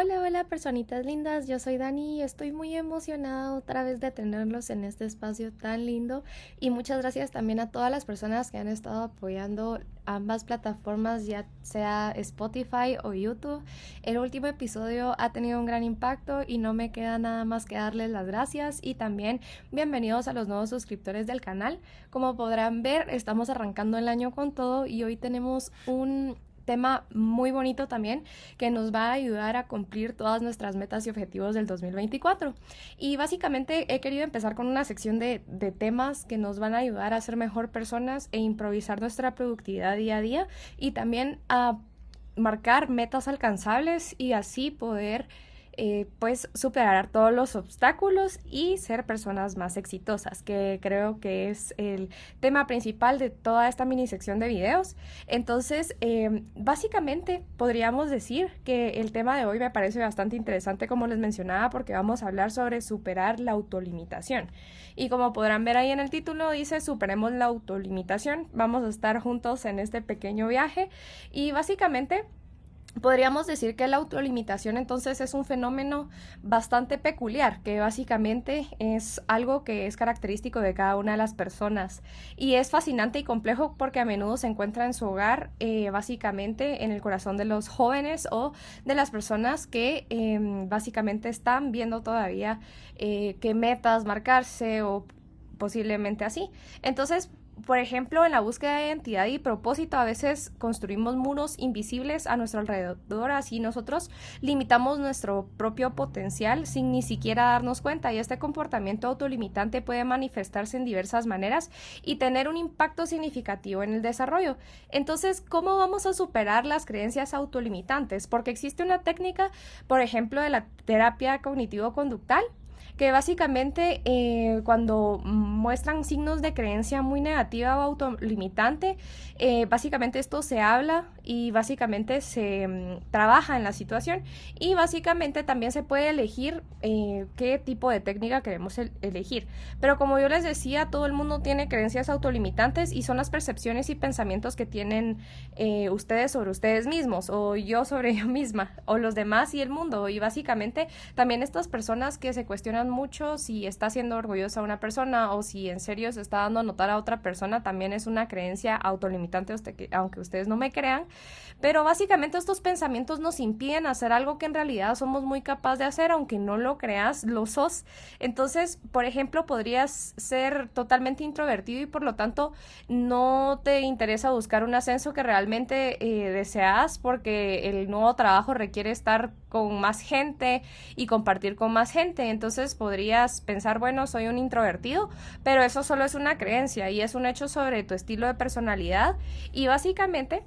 Hola, hola, personitas lindas. Yo soy Dani y estoy muy emocionada otra vez de tenerlos en este espacio tan lindo. Y muchas gracias también a todas las personas que han estado apoyando ambas plataformas, ya sea Spotify o YouTube. El último episodio ha tenido un gran impacto y no me queda nada más que darles las gracias y también bienvenidos a los nuevos suscriptores del canal. Como podrán ver, estamos arrancando el año con todo y hoy tenemos un tema muy bonito también que nos va a ayudar a cumplir todas nuestras metas y objetivos del 2024. Y básicamente he querido empezar con una sección de temas que nos van a ayudar a ser mejor personas e improvisar nuestra productividad día a día y también a marcar metas alcanzables y así poder pues superar todos los obstáculos y ser personas más exitosas, que creo que es el tema principal de toda esta mini sección de videos. Entonces, básicamente podríamos decir que el tema de hoy me parece bastante interesante, como les mencionaba, porque vamos a hablar sobre superar la autolimitación. Y como podrán ver ahí en el título, dice superemos la autolimitación. Vamos a estar juntos en este pequeño viaje y básicamente podríamos decir que la autolimitación entonces es un fenómeno bastante peculiar, que básicamente es algo que es característico de cada una de las personas y es fascinante y complejo porque a menudo se encuentra en su hogar, básicamente en el corazón de los jóvenes o de las personas que básicamente están viendo todavía qué metas marcarse o posiblemente así. Entonces, por ejemplo, en la búsqueda de identidad y propósito, a veces construimos muros invisibles a nuestro alrededor, así nosotros limitamos nuestro propio potencial sin ni siquiera darnos cuenta. Y este comportamiento autolimitante puede manifestarse en diversas maneras y tener un impacto significativo en el desarrollo. Entonces, ¿cómo vamos a superar las creencias autolimitantes? Porque existe una técnica, por ejemplo, de la terapia cognitivo-conductal, que básicamente cuando muestran signos de creencia muy negativa o autolimitante, básicamente esto se habla y básicamente se trabaja en la situación y básicamente también se puede elegir qué tipo de técnica queremos elegir. Pero como yo les decía, todo el mundo tiene creencias autolimitantes y son las percepciones y pensamientos que tienen ustedes sobre ustedes mismos o yo sobre yo misma o los demás y el mundo. Y básicamente también estas personas que se cuestionan mucho si está siendo orgullosa una persona o si en serio se está dando a notar a otra persona, también es una creencia autolimitante, aunque ustedes no me crean. Pero básicamente estos pensamientos nos impiden hacer algo que en realidad somos muy capaces de hacer, aunque no lo creas, lo sos. Entonces, por ejemplo, podrías ser totalmente introvertido y por lo tanto no te interesa buscar un ascenso que realmente deseas porque el nuevo trabajo requiere estar con más gente y compartir con más gente. Entonces podrías pensar, bueno, soy un introvertido, pero eso solo es una creencia y es un hecho sobre tu estilo de personalidad y básicamente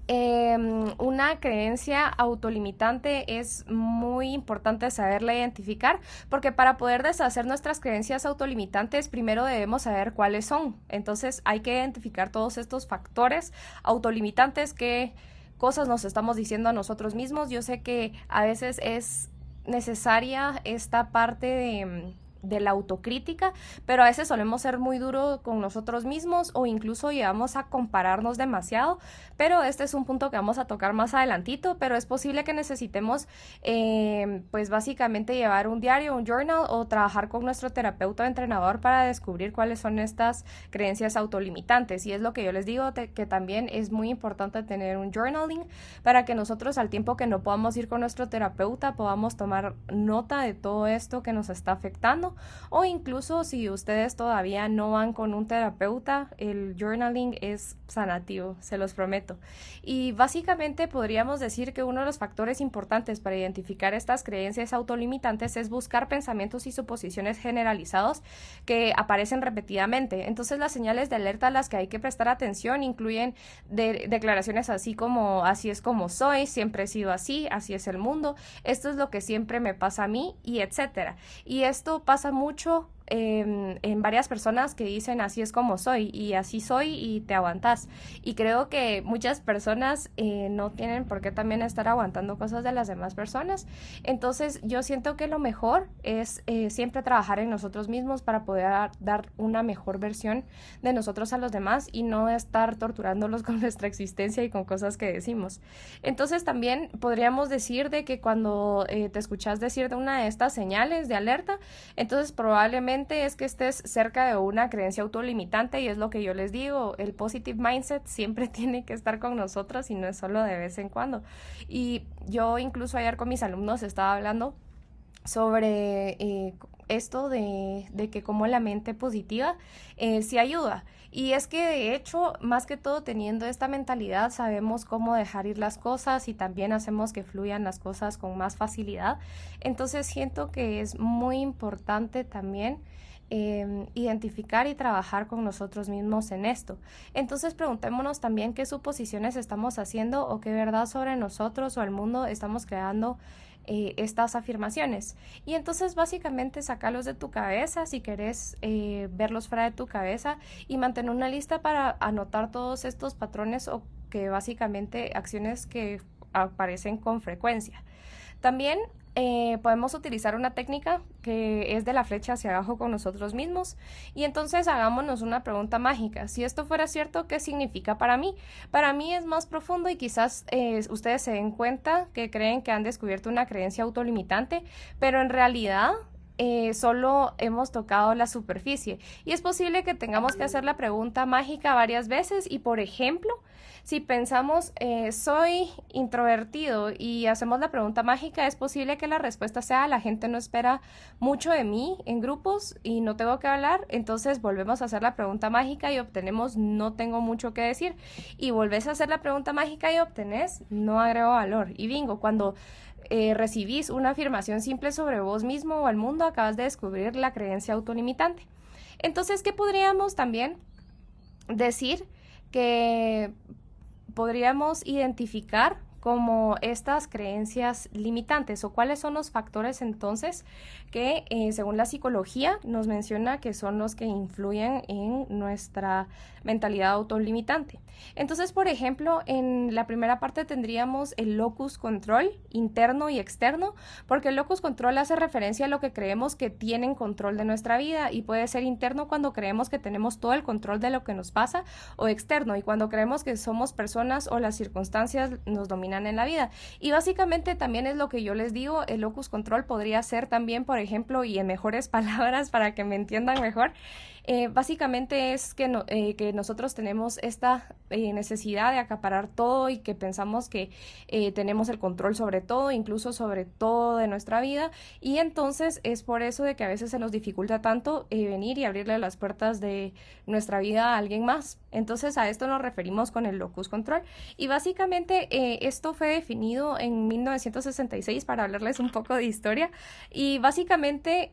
una creencia autolimitante es muy importante saberla identificar porque para poder deshacer nuestras creencias autolimitantes primero debemos saber cuáles son. Entonces hay que identificar todos estos factores autolimitantes, qué cosas nos estamos diciendo a nosotros mismos. Yo sé que a veces es necesaria esta parte de la autocrítica, pero a veces solemos ser muy duros con nosotros mismos o incluso llegamos a compararnos demasiado, pero este es un punto que vamos a tocar más adelantito, pero es posible que necesitemos pues básicamente llevar un diario, un journal o trabajar con nuestro terapeuta o entrenador para descubrir cuáles son estas creencias autolimitantes y es lo que yo les digo que también es muy importante tener un journaling para que nosotros al tiempo que no podamos ir con nuestro terapeuta podamos tomar nota de todo esto que nos está afectando o incluso si ustedes todavía no van con un terapeuta, el journaling es sanativo, se los prometo. Y básicamente podríamos decir que uno de los factores importantes para identificar estas creencias autolimitantes es buscar pensamientos y suposiciones generalizados que aparecen repetidamente. Entonces las señales de alerta a las que hay que prestar atención incluyen declaraciones así como así es como soy, siempre he sido así, así es el mundo, esto es lo que siempre me pasa a mí y etcétera. Y esto pasa mucho en varias personas que dicen así es como soy y así soy y te aguantas. Y creo que muchas personas no tienen por qué también estar aguantando cosas de las demás personas. Entonces yo siento que lo mejor es siempre trabajar en nosotros mismos para poder dar una mejor versión de nosotros a los demás y no estar torturándolos con nuestra existencia y con cosas que decimos. Entonces también podríamos decir de que cuando te escuchas decir de una de estas señales de alerta, entonces probablemente es que estés cerca de una creencia autolimitante y es lo que yo les digo, el positive mindset siempre tiene que estar con nosotros y no es solo de vez en cuando. Y yo incluso ayer con mis alumnos estaba hablando sobre esto de que como la mente positiva sí ayuda. Y es que de hecho, más que todo teniendo esta mentalidad, sabemos cómo dejar ir las cosas y también hacemos que fluyan las cosas con más facilidad. Entonces siento que es muy importante también identificar y trabajar con nosotros mismos en esto. Entonces preguntémonos también qué suposiciones estamos haciendo o qué verdad sobre nosotros o el mundo estamos creando estas afirmaciones. Y entonces básicamente sacarlos de tu cabeza si querés verlos fuera de tu cabeza y mantener una lista para anotar todos estos patrones o que básicamente acciones que aparecen con frecuencia. También podemos utilizar una técnica que es de la flecha hacia abajo con nosotros mismos y entonces hagámonos una pregunta mágica. Si esto fuera cierto, ¿qué significa para mí? Para mí es más profundo y quizás ustedes se den cuenta que creen que han descubierto una creencia autolimitante, pero en realidad solo hemos tocado la superficie y es posible que tengamos que hacer la pregunta mágica varias veces y por ejemplo si pensamos soy introvertido y hacemos la pregunta mágica es posible que la respuesta sea la gente no espera mucho de mí en grupos y no tengo que hablar, entonces volvemos a hacer la pregunta mágica y obtenemos no tengo mucho que decir y volvés a hacer la pregunta mágica y obtenés no agrego valor y bingo, cuando recibís una afirmación simple sobre vos mismo o al mundo, acabas de descubrir la creencia autolimitante. Entonces, ¿qué podríamos también decir que podríamos identificar como estas creencias limitantes o cuáles son los factores entonces que según la psicología nos menciona que son los que influyen en nuestra mentalidad autolimitante? Entonces, por ejemplo, en la primera parte tendríamos el locus control interno y externo, porque el locus control hace referencia a lo que creemos que tienen control de nuestra vida y puede ser interno cuando creemos que tenemos todo el control de lo que nos pasa o externo y cuando creemos que somos personas o las circunstancias nos dominan en la vida. Y básicamente también es lo que yo les digo, el locus control podría ser también, por ejemplo, y en mejores palabras para que me entiendan mejor, básicamente es que nosotros tenemos esta necesidad de acaparar todo y que pensamos que tenemos el control sobre todo, incluso sobre todo de nuestra vida y entonces es por eso de que a veces se nos dificulta tanto venir y abrirle las puertas de nuestra vida a alguien más. Entonces a esto nos referimos con el locus control y básicamente esto fue definido en 1966 para hablarles un poco de historia y básicamente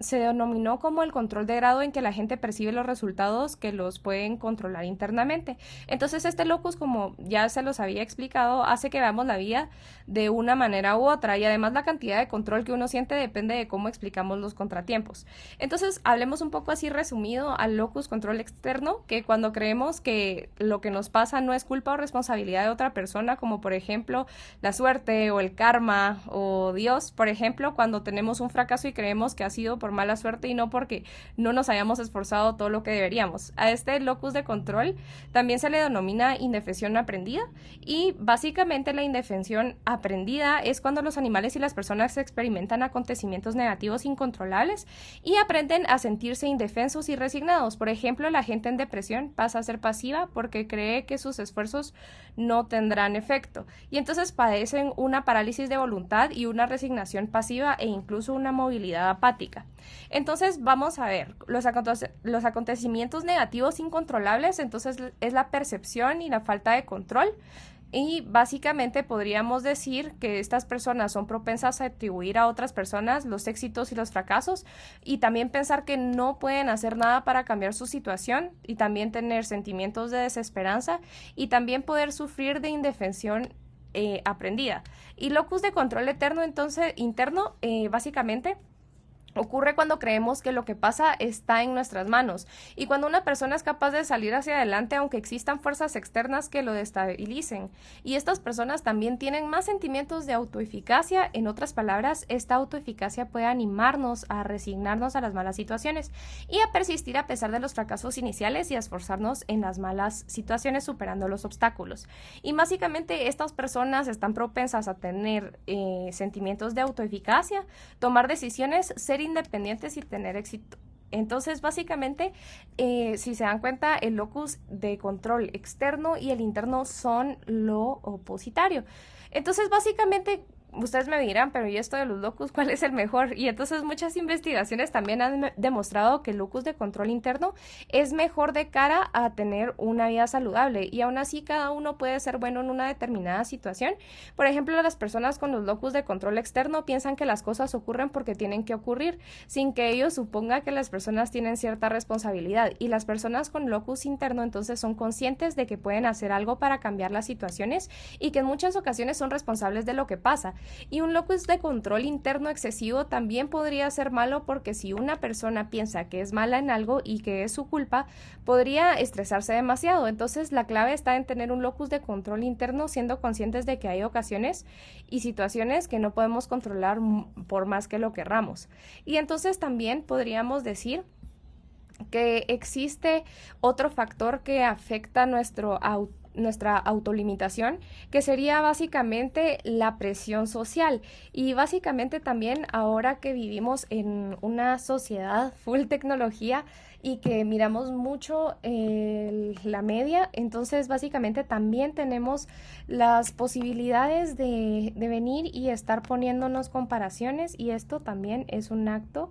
se denominó como el control de grado en que la gente percibe los resultados que los pueden controlar internamente. Entonces este locus, como ya se los había explicado, hace que veamos la vida de una manera u otra y además la cantidad de control que uno siente depende de cómo explicamos los contratiempos. Entonces hablemos un poco así resumido al locus control externo, que cuando creemos que lo que nos pasa no es culpa o responsabilidad de otra persona, como por ejemplo la suerte o el karma o Dios, por ejemplo, cuando tenemos un fracaso y creemos que ha sido por mala suerte y no porque no nos hayamos esforzado todo lo que deberíamos. A este locus de control también se le denomina indefensión aprendida y básicamente la indefensión aprendida es cuando los animales y las personas experimentan acontecimientos negativos incontrolables y aprenden a sentirse indefensos y resignados. Por ejemplo, la gente en depresión pasa a ser pasiva porque cree que sus esfuerzos no tendrán efecto y entonces padecen una parálisis de voluntad y una resignación pasiva e incluso una movilidad apática. Entonces vamos a ver los acontecimientos negativos incontrolables, entonces es la percepción y la falta de control. Y básicamente podríamos decir que estas personas son propensas a atribuir a otras personas los éxitos y los fracasos y también pensar que no pueden hacer nada para cambiar su situación y también tener sentimientos de desesperanza y también poder sufrir de indefensión aprendida. Y locus de control eterno, entonces, interno, básicamente Ocurre cuando creemos que lo que pasa está en nuestras manos y cuando una persona es capaz de salir hacia adelante aunque existan fuerzas externas que lo destabilicen. Y estas personas también tienen más sentimientos de autoeficacia. En otras palabras, esta autoeficacia puede animarnos a resignarnos a las malas situaciones y a persistir a pesar de los fracasos iniciales y a esforzarnos en las malas situaciones superando los obstáculos. Y básicamente estas personas están propensas a tener sentimientos de autoeficacia, tomar decisiones, ser independientes y tener éxito. Entonces, básicamente, si se dan cuenta, el locus de control externo y el interno son lo opositario. Entonces, básicamente, ustedes me dirán, pero ¿y esto de los locus cuál es el mejor? Y entonces muchas investigaciones también han demostrado que el locus de control interno es mejor de cara a tener una vida saludable y aún así cada uno puede ser bueno en una determinada situación. Por ejemplo, las personas con los locus de control externo piensan que las cosas ocurren porque tienen que ocurrir, sin que ello suponga que las personas tienen cierta responsabilidad. Y las personas con locus interno entonces son conscientes de que pueden hacer algo para cambiar las situaciones y que en muchas ocasiones son responsables de lo que pasa. Y un locus de control interno excesivo también podría ser malo porque si una persona piensa que es mala en algo y que es su culpa, podría estresarse demasiado. Entonces la clave está en tener un locus de control interno siendo conscientes de que hay ocasiones y situaciones que no podemos controlar por más que lo querramos. Y entonces también podríamos decir que existe otro factor que afecta nuestra autolimitación, que sería básicamente la presión social. Y básicamente también ahora que vivimos en una sociedad full tecnología y que miramos mucho la media, entonces básicamente también tenemos las posibilidades de venir y estar poniéndonos comparaciones y esto también es un acto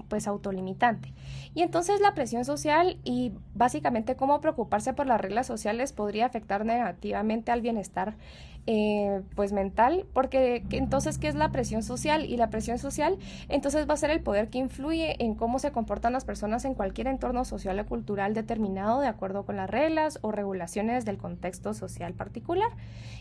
pues autolimitante. Y entonces la presión social y básicamente cómo preocuparse por las reglas sociales podría afectar negativamente al bienestar pues mental, porque entonces ¿qué es la presión social? Y la presión social entonces va a ser el poder que influye en cómo se comportan las personas en cualquier entorno social o cultural determinado de acuerdo con las reglas o regulaciones del contexto social particular.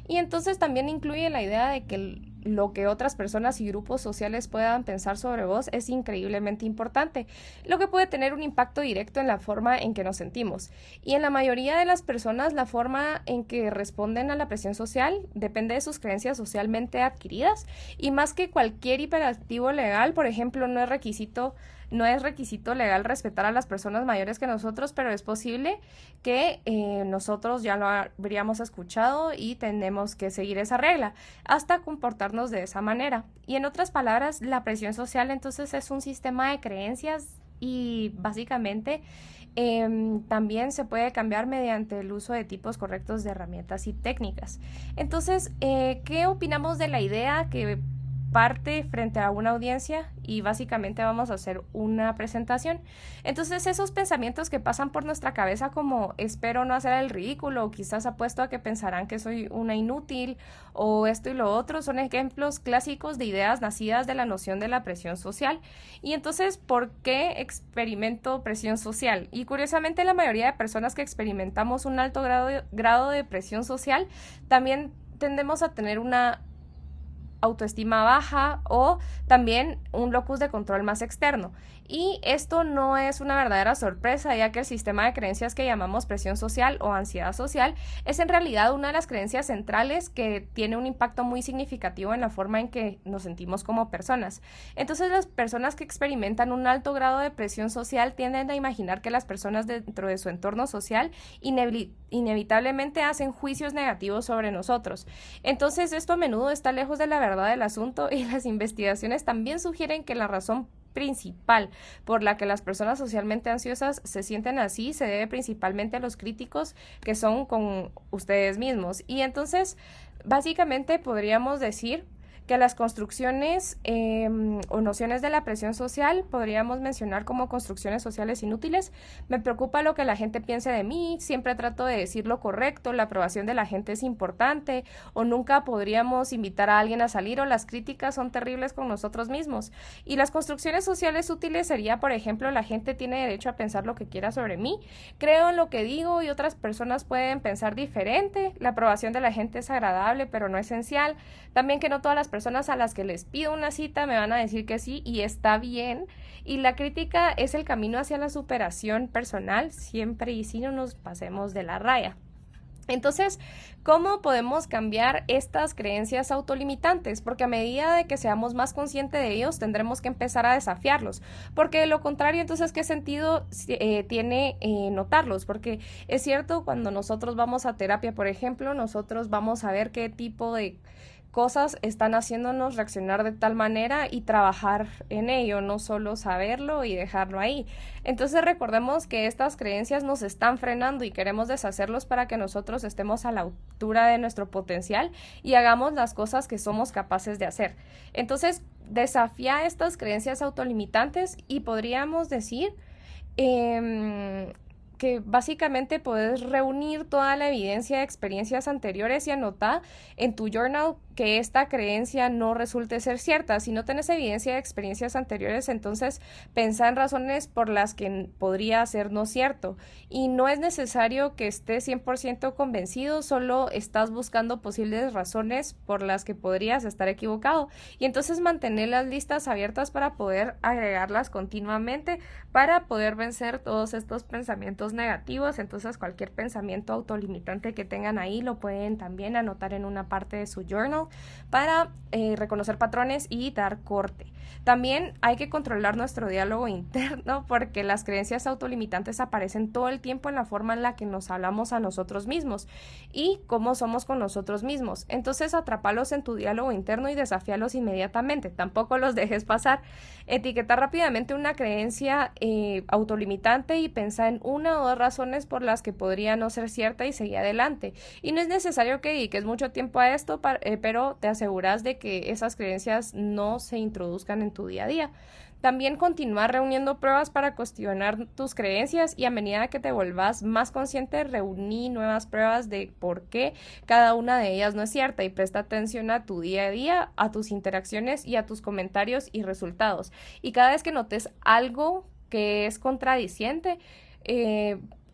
Y entonces también incluye la idea de que lo que otras personas y grupos sociales puedan pensar sobre vos es increíblemente importante, lo que puede tener un impacto directo en la forma en que nos sentimos. Y en la mayoría de las personas, la forma en que responden a la presión social depende de sus creencias socialmente adquiridas y más que cualquier hiperactivo legal, por ejemplo, no es requisito legal respetar a las personas mayores que nosotros, pero es posible que nosotros ya lo habríamos escuchado y tenemos que seguir esa regla hasta comportarnos de esa manera. Y en otras palabras, la presión social entonces es un sistema de creencias y básicamente también se puede cambiar mediante el uso de tipos correctos de herramientas y técnicas. Entonces, ¿qué opinamos de la idea que parte frente a una audiencia y básicamente vamos a hacer una presentación? Entonces esos pensamientos que pasan por nuestra cabeza como espero no hacer el ridículo o quizás apuesto a que pensarán que soy una inútil o esto y lo otro son ejemplos clásicos de ideas nacidas de la noción de la presión social. Y entonces, ¿por qué experimento presión social? Y curiosamente la mayoría de personas que experimentamos un alto grado de presión social también tendemos a tener una autoestima baja o también un locus de control más externo. Y esto no es una verdadera sorpresa, ya que el sistema de creencias que llamamos presión social o ansiedad social es en realidad una de las creencias centrales que tiene un impacto muy significativo en la forma en que nos sentimos como personas. Entonces, las personas que experimentan un alto grado de presión social tienden a imaginar que las personas dentro de su entorno social inevitablemente hacen juicios negativos sobre nosotros. Entonces, esto a menudo está lejos de la verdad del asunto y las investigaciones también sugieren que la razón principal por la que las personas socialmente ansiosas se sienten así se debe principalmente a los críticos que son con ustedes mismos. Y entonces, básicamente podríamos decir que las construcciones o nociones de la presión social podríamos mencionar como construcciones sociales inútiles. Me preocupa lo que la gente piense de mí, siempre trato de decir lo correcto, la aprobación de la gente es importante o nunca podríamos invitar a alguien a salir o las críticas son terribles con nosotros mismos. Y las construcciones sociales útiles sería, por ejemplo, la gente tiene derecho a pensar lo que quiera sobre mí, creo en lo que digo y otras personas pueden pensar diferente, la aprobación de la gente es agradable pero no esencial, también que no todas las personas personas a las que les pido una cita me van a decir que sí y está bien. Y la crítica es el camino hacia la superación personal, siempre y si no nos pasemos de la raya. Entonces, ¿cómo podemos cambiar estas creencias autolimitantes? Porque a medida de que seamos más conscientes de ellos, tendremos que empezar a desafiarlos. Porque de lo contrario, entonces, ¿qué sentido tiene notarlos? Porque es cierto, cuando nosotros vamos a terapia, por ejemplo, nosotros vamos a ver qué tipo de cosas están haciéndonos reaccionar de tal manera y trabajar en ello, no solo saberlo y dejarlo ahí. Entonces recordemos que estas creencias nos están frenando y queremos deshacerlos para que nosotros estemos a la altura de nuestro potencial y hagamos las cosas que somos capaces de hacer. Entonces, desafía estas creencias autolimitantes y podríamos decir que básicamente puedes reunir toda la evidencia de experiencias anteriores y anotar en tu journal que esta creencia no resulte ser cierta. Si no tienes evidencia de experiencias anteriores, entonces pensá en razones por las que podría ser no cierto. Y no es necesario que estés 100% convencido, solo estás buscando posibles razones por las que podrías estar equivocado. Y entonces mantener las listas abiertas para poder agregarlas continuamente, para poder vencer todos estos pensamientos negativos. Entonces cualquier pensamiento autolimitante que tengan ahí lo pueden también anotar en una parte de su journal para reconocer patrones y dar corte. También hay que controlar nuestro diálogo interno porque las creencias autolimitantes aparecen todo el tiempo en la forma en la que nos hablamos a nosotros mismos y cómo somos con nosotros mismos. Entonces atrapalos en tu diálogo interno y desafíalos inmediatamente. Tampoco los dejes pasar. Etiqueta rápidamente una creencia autolimitante y pensá en una o dos razones por las que podría no ser cierta y seguir adelante. Y no es necesario que dediques mucho tiempo a esto, pero te aseguras de que esas creencias no se introduzcan en tu día a día. También continuar reuniendo pruebas para cuestionar tus creencias y a medida que te vuelvas más consciente, reuní nuevas pruebas de por qué cada una de ellas no es cierta y presta atención a tu día a día, a tus interacciones y a tus comentarios y resultados. Y cada vez que notes algo que es contradiciente,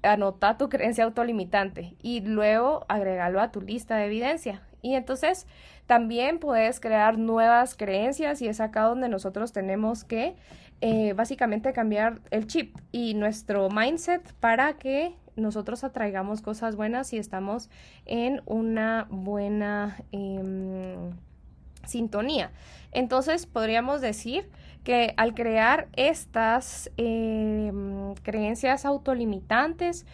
anota tu creencia autolimitante y luego agrégalo a tu lista de evidencia. Y entonces también puedes crear nuevas creencias y es acá donde nosotros tenemos que básicamente cambiar el chip y nuestro mindset para que nosotros atraigamos cosas buenas y estamos en una buena sintonía. Entonces podríamos decir que al crear estas creencias autolimitantes,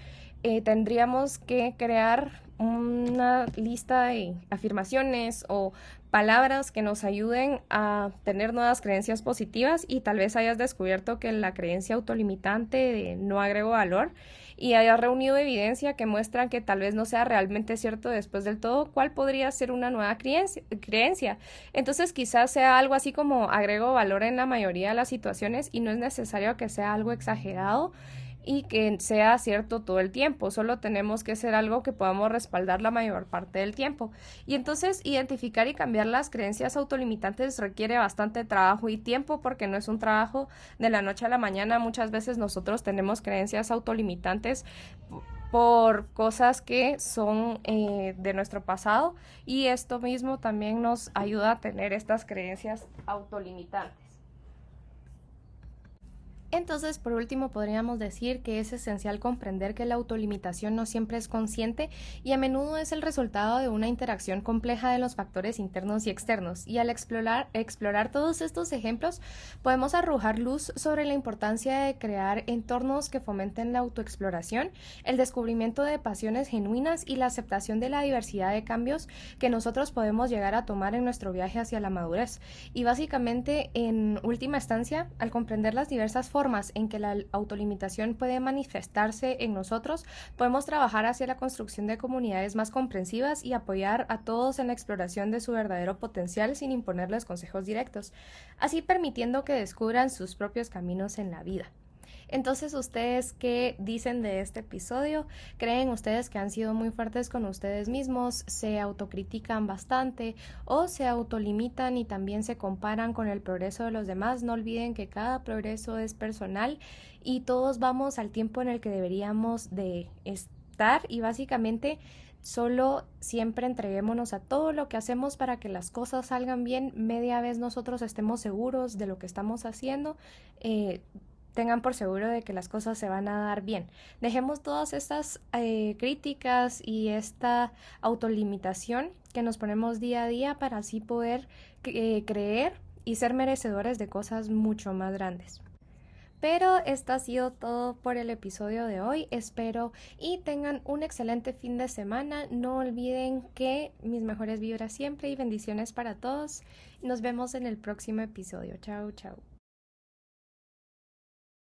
tendríamos que crear una lista de afirmaciones o palabras que nos ayuden a tener nuevas creencias positivas y tal vez hayas descubierto que la creencia autolimitante de no agrego valor y hayas reunido evidencia que muestra que tal vez no sea realmente cierto después del todo, ¿cuál podría ser una nueva creencia? Entonces quizás sea algo así como agrego valor en la mayoría de las situaciones y no es necesario que sea algo exagerado y que sea cierto todo el tiempo, solo tenemos que hacer algo que podamos respaldar la mayor parte del tiempo. Y entonces identificar y cambiar las creencias autolimitantes requiere bastante trabajo y tiempo porque no es un trabajo de la noche a la mañana. Muchas veces nosotros tenemos creencias autolimitantes por cosas que son de nuestro pasado y esto mismo también nos ayuda a tener estas creencias autolimitantes. Entonces, por último, podríamos decir que es esencial comprender que la autolimitación no siempre es consciente y a menudo es el resultado de una interacción compleja de los factores internos y externos. Y al explorar todos estos ejemplos, podemos arrojar luz sobre la importancia de crear entornos que fomenten la autoexploración, el descubrimiento de pasiones genuinas y la aceptación de la diversidad de cambios que nosotros podemos llegar a tomar en nuestro viaje hacia la madurez. Y básicamente, en última instancia, al comprender las diversas formas en que la autolimitación puede manifestarse en nosotros, podemos trabajar hacia la construcción de comunidades más comprensivas y apoyar a todos en la exploración de su verdadero potencial sin imponerles consejos directos, así permitiendo que descubran sus propios caminos en la vida. Entonces, ¿ustedes qué dicen de este episodio? ¿Creen ustedes que han sido muy fuertes con ustedes mismos? ¿Se autocritican bastante o se autolimitan y también se comparan con el progreso de los demás? No olviden que cada progreso es personal y todos vamos al tiempo en el que deberíamos de estar y básicamente Solo siempre entreguémonos a todo lo que hacemos para que las cosas salgan bien. Media vez nosotros estemos seguros de lo que estamos haciendo, eh, tengan por seguro de que las cosas se van a dar bien. Dejemos todas estas críticas y esta autolimitación que nos ponemos día a día para así poder creer y ser merecedores de cosas mucho más grandes. Pero esto ha sido todo por el episodio de hoy. Espero y tengan un excelente fin de semana. No olviden que mis mejores vibras siempre y bendiciones para todos. Nos vemos en el próximo episodio. Chao, chao.